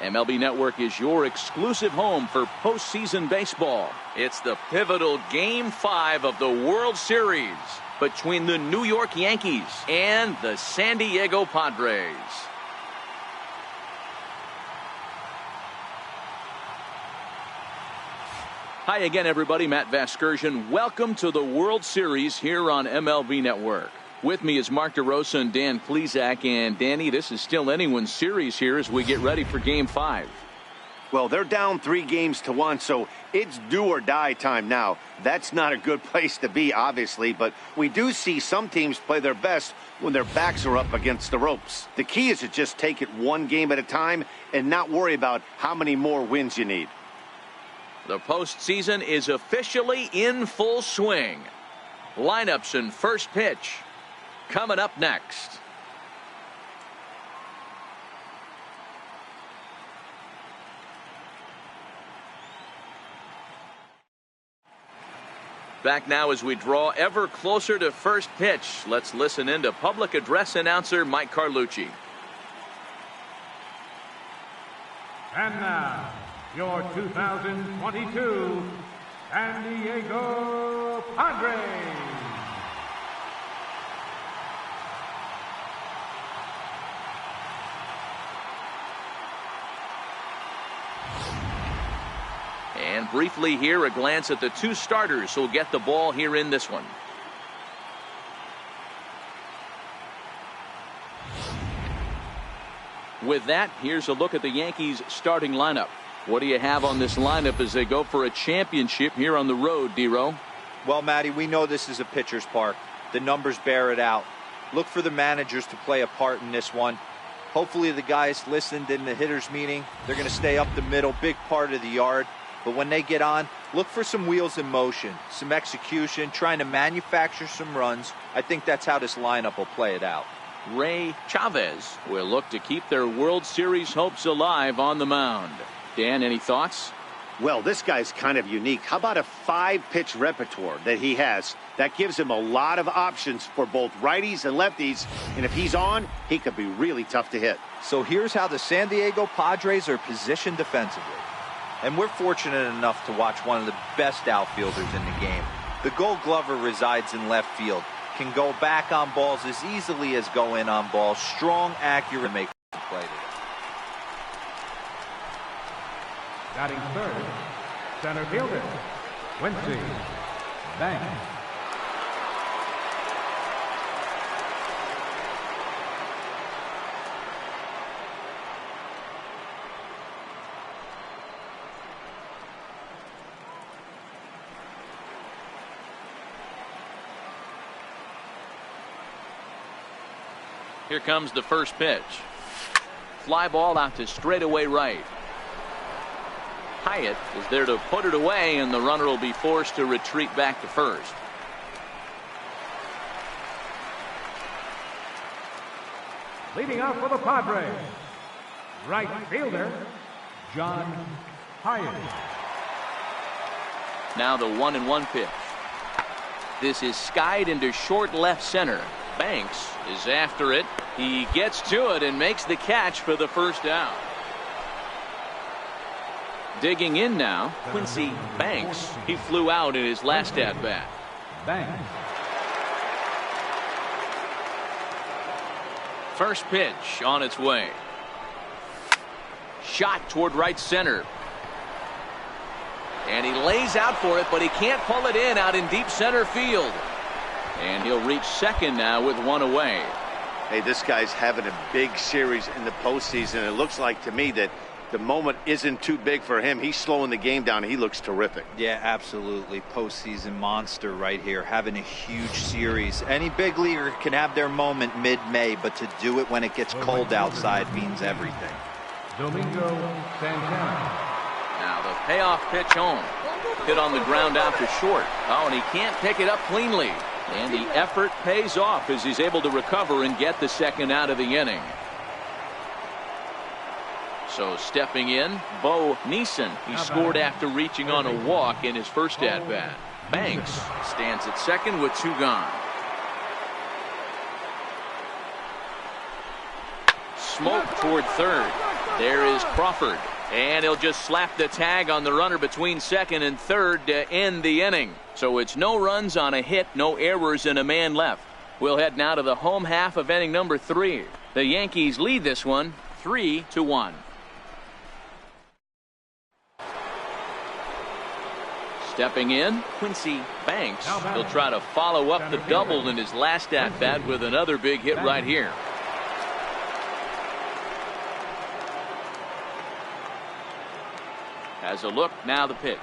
MLB Network is your exclusive home for postseason baseball. It's the pivotal Game 5 of the World Series between the New York Yankees and the San Diego Padres. Hi again, everybody. Matt Vasgersian. Welcome to the World Series here on MLB Network. With me is Mark DeRosa and Dan Plesac. And Danny, this is still anyone's series here as we get ready for Game 5. Well, they're down 3-1, so it's do or die time now. That's not a good place to be, obviously, but we do see some teams play their best when their backs are up against the ropes. The key is to just take it one game at a time and not worry about how many more wins you need. The postseason is officially in full swing. Lineups and first pitch coming up next. Back now as we draw ever closer to first pitch. Let's listen in to public address announcer Mike Carlucci. And now, your 2022 San Diego Padres. And briefly here, a glance at the two starters who'll get the ball here in this one. With that, here's a look at the Yankees starting lineup. What do you have on this lineup as they go for a championship here on the road, D-Row? Well, Matty, we know this is a pitcher's park. The numbers bear it out. Look for the managers to play a part in this one. Hopefully the guys listened in the hitters meeting. They're going to stay up the middle, big part of the yard. But when they get on, look for some wheels in motion, some execution, trying to manufacture some runs. I think that's how this lineup will play it out. Ray Chavez will look to keep their World Series hopes alive on the mound. Dan, any thoughts? Well, this guy's kind of unique. How about a 5-pitch repertoire that he has? That gives him a lot of options for both righties and lefties. And if he's on, he could be really tough to hit. So here's how the San Diego Padres are positioned defensively. And we're fortunate enough to watch one of the best outfielders in the game. The Gold Glover resides in left field. Can go back on balls as easily as go in on balls. Strong, accurate, make the play today. Batting third, center fielder, Quincy Banks. Here comes the first pitch. Fly ball out to straightaway right. Hyatt is there to put it away, and the runner will be forced to retreat back to first. Leading off for the Padres, right fielder, John Hyatt. Now the 1-1 pitch. This is skied into short left center. Banks is after it. He gets to it and makes the catch for the first down. Digging in now, Quincy Banks. He flew out in his last at-bat. Banks. First pitch on its way. Shot toward right center. And he lays out for it, but he can't pull it in out in deep center field. And he'll reach second now with one away. Hey, this guy's having a big series in the postseason. It looks like to me that the moment isn't too big for him. He's slowing the game down. He looks terrific. Yeah, absolutely. Postseason monster right here, having a huge series. Any big leaguer can have their moment mid-May, but to do it when it gets cold outside means everything. Domingo Santana. Now the payoff pitch home. Hit on the ground out to short. Oh, and he can't pick it up cleanly. And the effort pays off as he's able to recover and get the second out of the inning. So stepping in, Bo Neeson. He scored after reaching on a walk in his first at-bat. Banks stands at second with two gone. Smoke toward third. There is Crawford. And he'll just slap the tag on the runner between second and third to end the inning. So it's no runs on a hit, no errors, and a man left. We'll head now to the home half of inning number 3. The Yankees lead this one 3-1. Stepping in, Quincy Banks. He'll try to follow up the double in his last at-bat with another big hit right here. Has a look, now the pitch.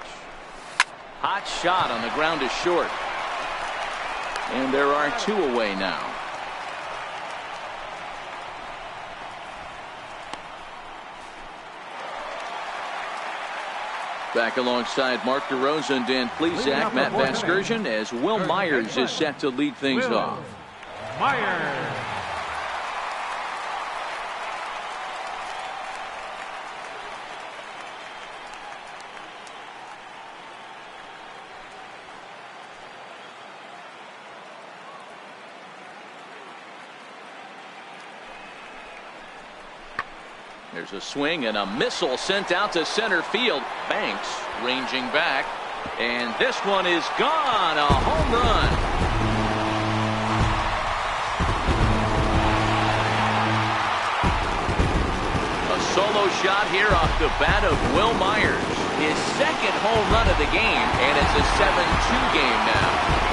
Hot shot on the ground is short. And there are 2 away now. Back alongside Mark DeRosa and Dan Plesac, Matt Vasgersian, as Will Myers is set to lead things off. Myers. There's a swing and a missile sent out to center field. Banks ranging back. And this one is gone. A home run. A solo shot here off the bat of Will Myers. His second home run of the game. And it's a 7-2 game now.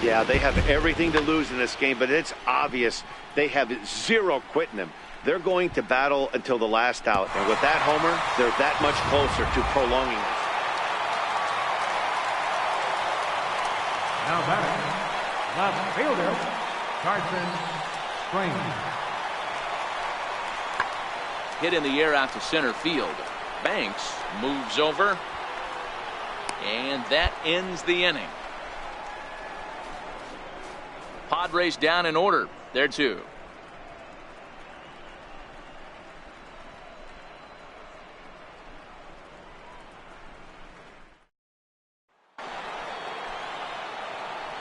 Yeah, they have everything to lose in this game, but it's obvious they have zero quitting them. They're going to battle until the last out, and with that homer, they're that much closer to prolonging this. Now batting, left fielder, Carson Strange. Hit in the air out to center field. Banks moves over, and that ends the inning. Padres down in order. They're 2.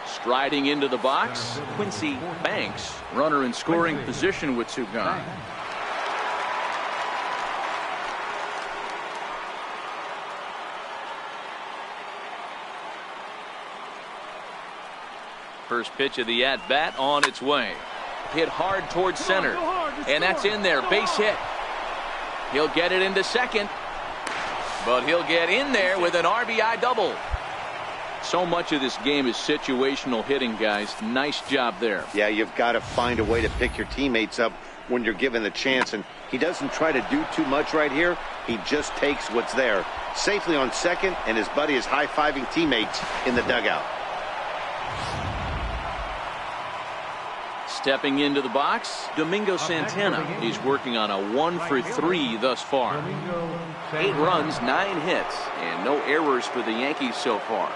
Striding into the box, Quincy Banks. Runner in scoring position with 2 gone. First pitch of the at-bat on its way. Hit hard towards center. And that's in there. Base hit. He'll get it into second. But he'll get in there with an RBI double. So much of this game is situational hitting, guys. Nice job there. Yeah, you've got to find a way to pick your teammates up when you're given the chance. And he doesn't try to do too much right here. He just takes what's there. Safely on second, and his buddy is high-fiving teammates in the dugout. Stepping into the box, Domingo Santana. He's working on a 1-for-3 thus far. 8 runs, 9 hits, and no errors for the Yankees so far.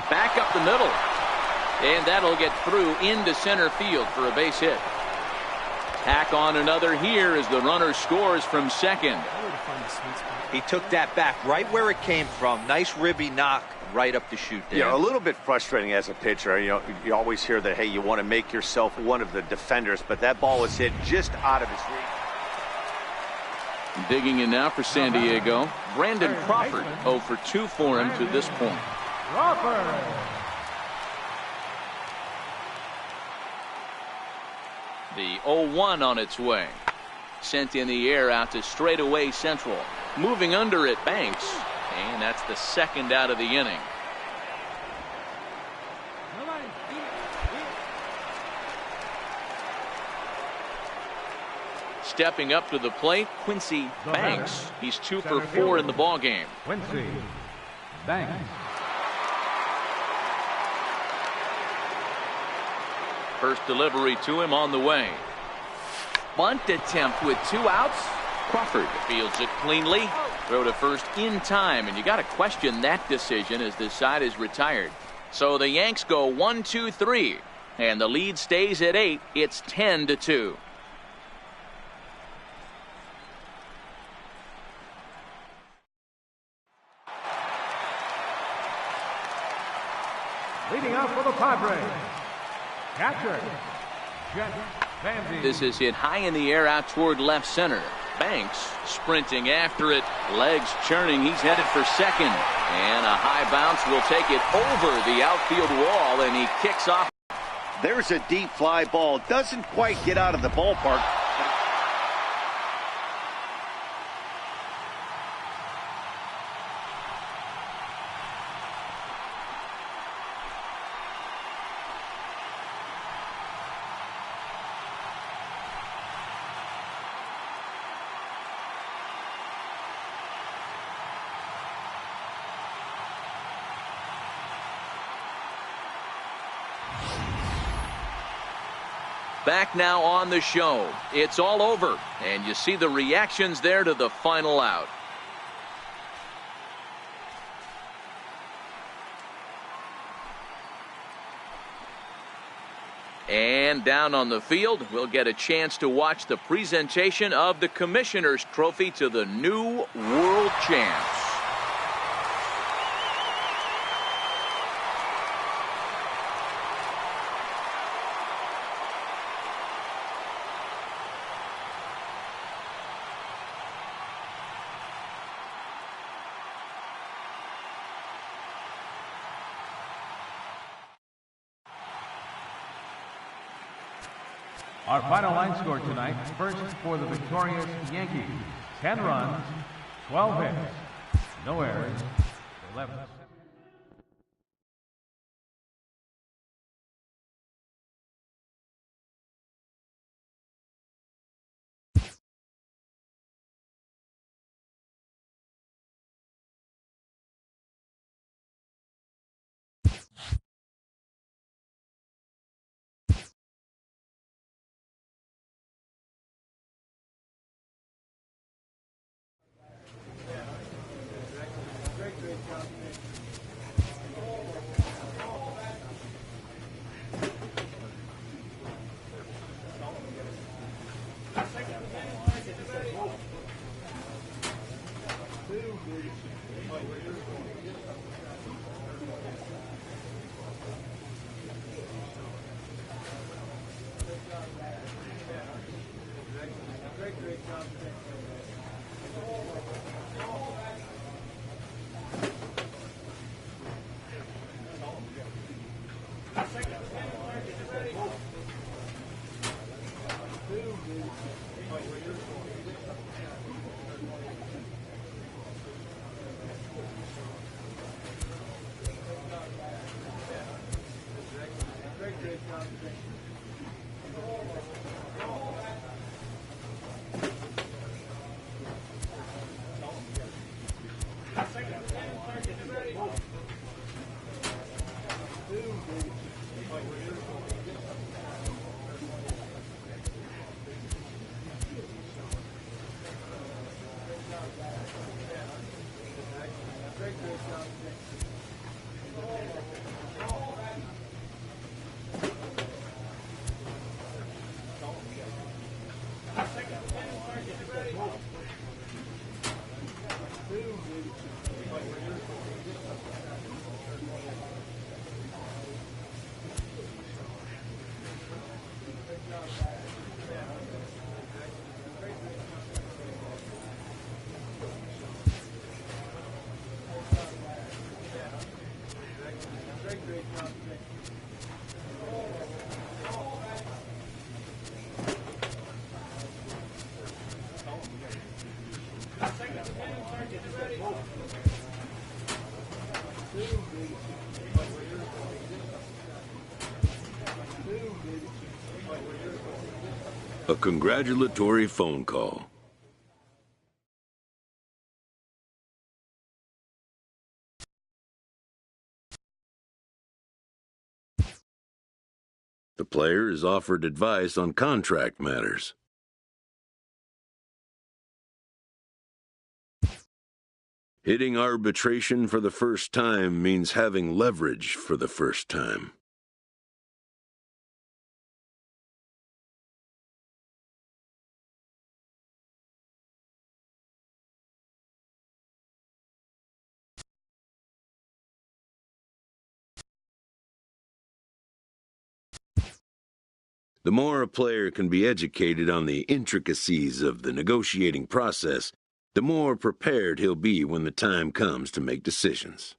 Back up the middle. And that'll get through into center field for a base hit. Tack on another here as the runner scores from second. He took that back right where it came from. Nice ribby knock right up the chute there. Yeah, a little bit frustrating as a pitcher. You know, you always hear that, hey, you want to make yourself one of the defenders, but that ball was hit just out of his reach. Digging in now for San Diego, Brandon Crawford. 0 for 2 for him to this point. Crawford. The 0-1 on its way. Sent in the air out to straightaway central. Moving under it, Banks. And that's the second out of the inning. Stepping up to the plate, Quincy Banks. He's 2 for 4 in the ballgame. Quincy Banks. First delivery to him on the way. Bunt attempt with 2 outs. Crawford fields it cleanly. Throw to first in time, and you got to question that decision as this side is retired. So the Yanks go 1-2-3, and the lead stays at 8. It's 10-2. Leading off for the Padres, catcher, Jeff Van Zyl. This is hit high in the air out toward left center. Banks sprinting after it, legs churning. He's headed for second, and a high bounce will take it over the outfield wall, and he kicks off. There's a deep fly ball. Doesn't quite get out of the ballpark. Back now on the show. It's all over, and you see the reactions there to the final out. And down on the field, we'll get a chance to watch the presentation of the Commissioner's Trophy to the new world champs. Our final line score tonight, first for the victorious Yankees, 10 runs, 12 hits, no errors, 11. A congratulatory phone call. The player is offered advice on contract matters. Hitting arbitration for the first time means having leverage for the first time. The more a player can be educated on the intricacies of the negotiating process, the more prepared he'll be when the time comes to make decisions.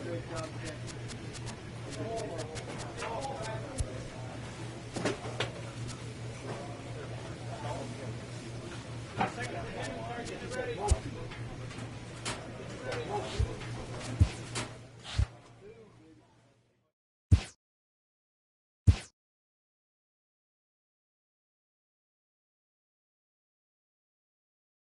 Great job, Ken.